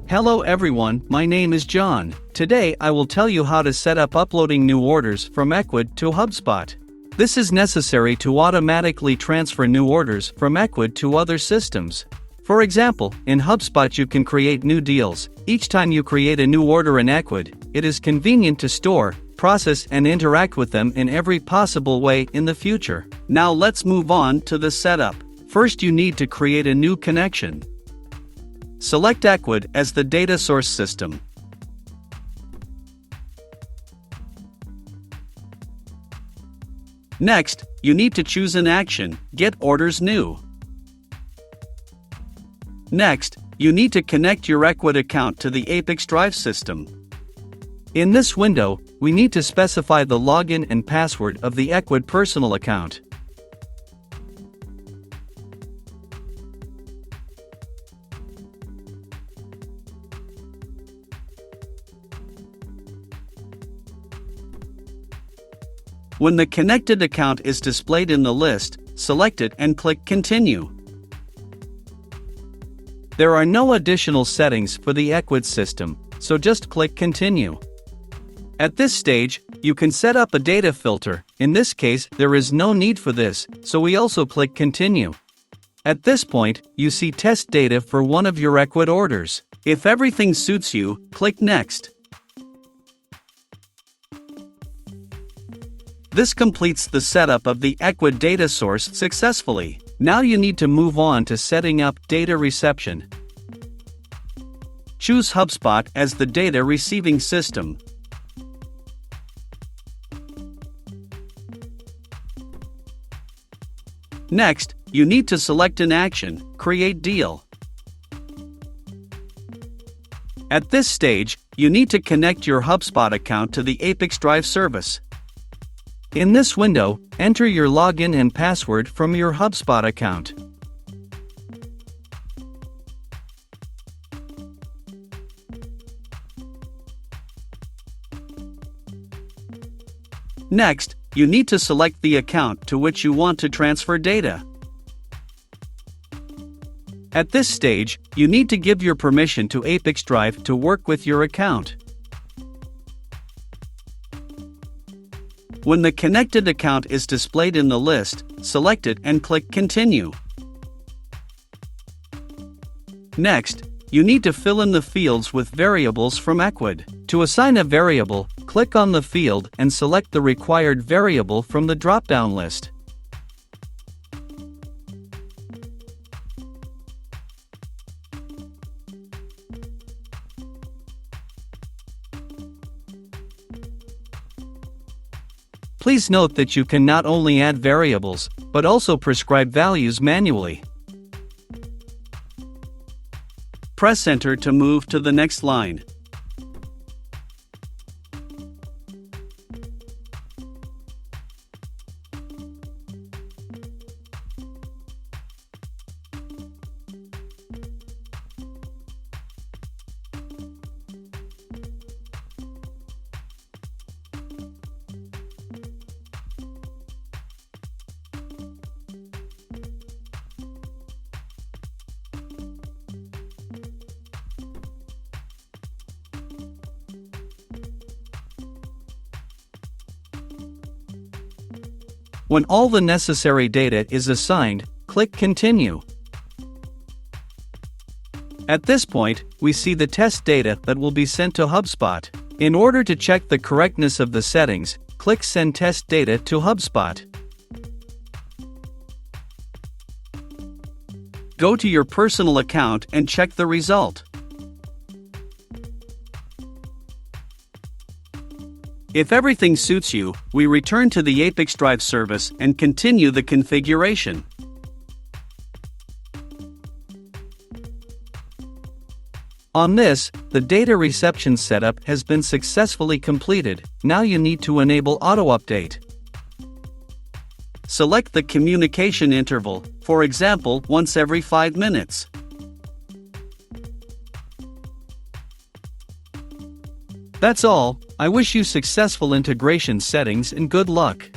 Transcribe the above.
Hello everyone, my name is John. Today I will tell you how to set up uploading new orders from Ecwid to Hubspot. This is necessary to automatically transfer new orders from Ecwid to other systems. For example, in Hubspot you can create new deals. Each time you create a new order in Ecwid, it is convenient to store, process and interact with them in every possible way in the future. Now let's move on to the setup. First you need to create a new connection. Select Ecwid as the data source system. Next, you need to choose an action, Get Orders New. Next, you need to connect your Ecwid account to the ApiX-Drive system. In this window, we need to specify the login and password of the Ecwid personal account. When the connected account is displayed in the list, select it and click Continue. There are no additional settings for the Ecwid system, so just click Continue. At this stage, you can set up a data filter. In this case, there is no need for this, so we also click Continue. At this point, you see test data for one of your Ecwid orders. If everything suits you, click Next. This completes the setup of the Ecwid data source successfully. Now you need to move on to setting up data reception. Choose Hubspot as the data receiving system. Next, you need to select an action, Create Deal. At this stage, you need to connect your Hubspot account to the ApiX-Drive service. In this window, enter your login and password from your Hubspot account. Next, you need to select the account to which you want to transfer data. At this stage, you need to give your permission to ApiX-Drive to work with your account. When the connected account is displayed in the list, select it and click Continue. Next, you need to fill in the fields with variables from Ecwid. To assign a variable, click on the field and select the required variable from the drop-down list. Please note that you can not only add variables, but also prescribe values manually. Press Enter to move to the next line. When all the necessary data is assigned, click Continue. At this point, we see the test data that will be sent to Hubspot. In order to check the correctness of the settings, click Send Test Data to Hubspot. Go to your personal account and check the result. If everything suits you, we return to the ApiX-Drive service and continue the configuration. On this, the data reception setup has been successfully completed. Now you need to enable auto-update. Select the communication interval, for example, once every 5 minutes. That's all. I wish you successful integration settings and good luck.